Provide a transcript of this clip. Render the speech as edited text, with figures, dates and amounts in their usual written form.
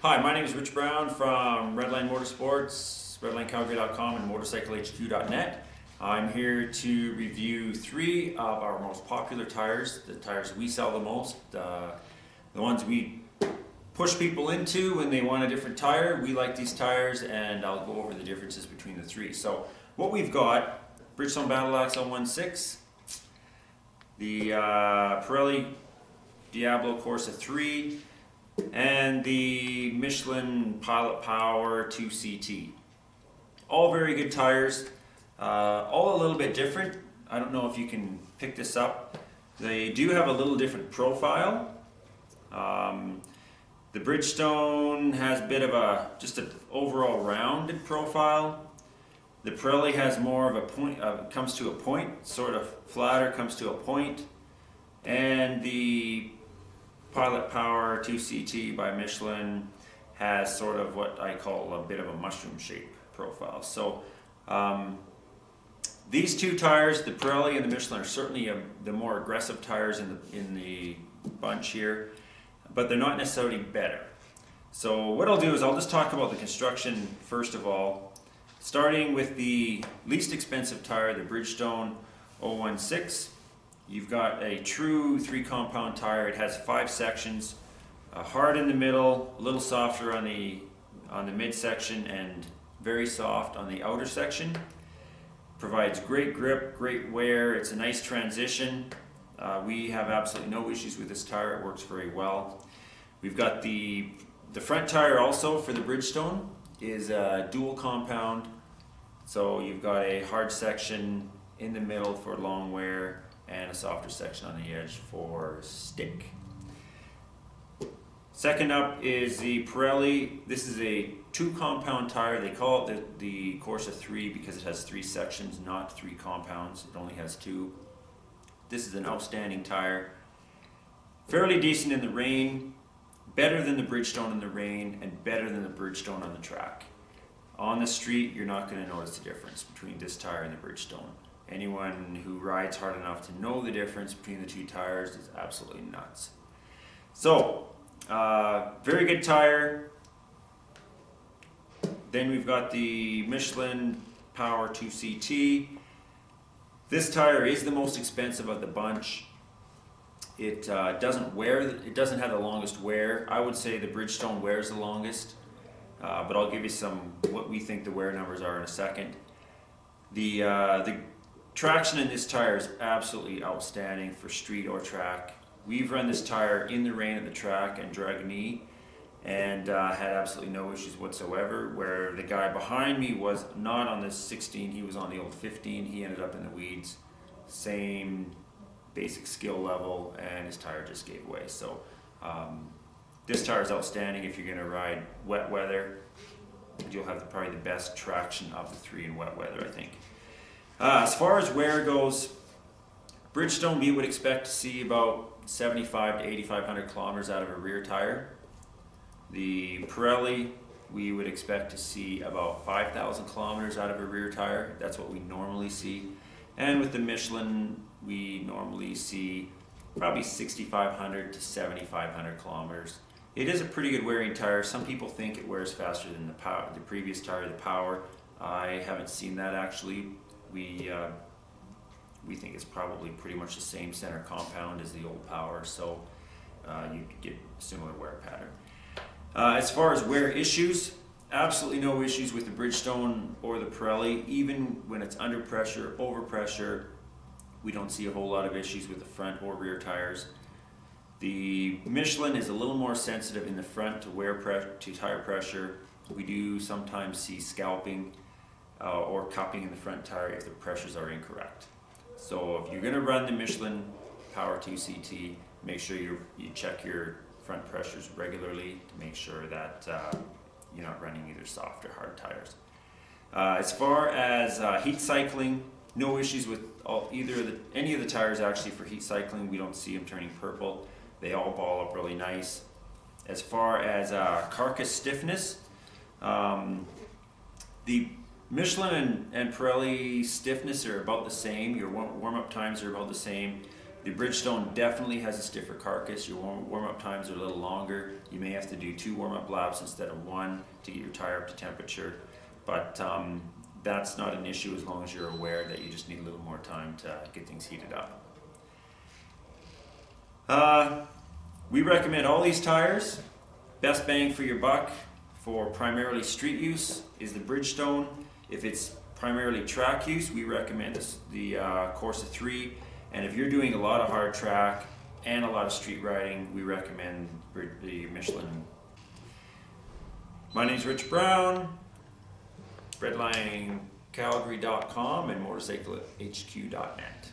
Hi, my name is Rich Brown from Redline Motorsports, redlinecalgary.com, and motorcyclehq.net. I'm here to review three of our most popular tires, the tires we sell the most, the ones we push people into when they want a different tire. We like these tires, and I'll go over the differences between the three. So what we've got: Bridgestone Battlax 016, the Pirelli Diablo Corsa 3, and the Michelin Pilot Power 2CT. All very good tires, all a little bit different. I don't know if you can pick this up. They do have a little different profile. The Bridgestone has a bit of just an overall rounded profile. The Pirelli has more of a point, comes to a point, sort of flatter, comes to a point. And the Pilot Power 2CT by Michelin has sort of what I call a bit of a mushroom shape profile. So these two tires, the Pirelli and the Michelin, are certainly the more aggressive tires in the bunch here, but they're not necessarily better. So what I'll do is I'll just talk about the construction first of all, starting with the least expensive tire, the Bridgestone 016. You've got a true 3-compound tire. It has 5 sections, hard in the middle, a little softer on the midsection, and very soft on the outer section. Provides great grip, great wear. It's a nice transition. We have absolutely no issues with this tire. It works very well. We've got the front tire also for the Bridgestone is a dual compound. So you've got a hard section in the middle for long wear and a softer section on the edge for stick. Second up is the Pirelli. This is a 2-compound tire. They call it the Corsa 3 because it has 3 sections, not 3 compounds. It only has 2. This is an outstanding tire. Fairly decent in the rain, better than the Bridgestone in the rain, and better than the Bridgestone on the track. On the street, you're not going to notice the difference between this tire and the Bridgestone. Anyone who rides hard enough to know the difference between the two tires is absolutely nuts. So, very good tire. Then we've got the Michelin Power 2CT. This tire is the most expensive of the bunch. It doesn't wear. It doesn't have the longest wear. I would say the Bridgestone wears the longest, but I'll give you what we think the wear numbers are in a second. The traction in this tire is absolutely outstanding for street or track. We've run this tire in the rain at the track and Dragney, and had absolutely no issues whatsoever. Where the guy behind me was not on the 16, he was on the old 15. He ended up in the weeds. Same basic skill level, and his tire just gave way. So this tire is outstanding if you're going to ride wet weather. You'll have probably the best traction of the 3 in wet weather, I think. As far as wear goes, Bridgestone, we would expect to see about 7,500 to 8,500 kilometers out of a rear tire. The Pirelli, we would expect to see about 5,000 kilometers out of a rear tire. That's what we normally see. And with the Michelin, we normally see probably 6,500 to 7,500 kilometers. It is a pretty good wearing tire. Some people think it wears faster than the previous tire, the Power. I haven't seen that actually. We think it's probably pretty much the same center compound as the old Power, so you could get a similar wear pattern. As far as wear issues, absolutely no issues with the Bridgestone or the Pirelli. Even when it's under pressure, over pressure, we don't see a whole lot of issues with the front or rear tires. The Michelin is a little more sensitive in the front to tire pressure. We do sometimes see scalping or cupping in the front tire if the pressures are incorrect. So if you're going to run the Michelin Power 2CT, make sure you check your front pressures regularly to make sure that you're not running either soft or hard tires. As far as heat cycling, no issues with any of the tires actually for heat cycling. We don't see them turning purple. They all ball up really nice. As far as carcass stiffness, the Michelin and Pirelli stiffness are about the same. Your warm-up times are about the same. The Bridgestone definitely has a stiffer carcass. Your warm-up times are a little longer. You may have to do 2 warm-up laps instead of 1 to get your tire up to temperature, but that's not an issue as long as you're aware that you just need a little more time to get things heated up. We recommend all these tires. Best bang for your buck for primarily street use is the Bridgestone. If it's primarily track use, we recommend the Corsa 3. And if you're doing a lot of hard track and a lot of street riding, we recommend the Michelin. My name's Rich Brown, redlinecalgary.com and motorcyclehq.net.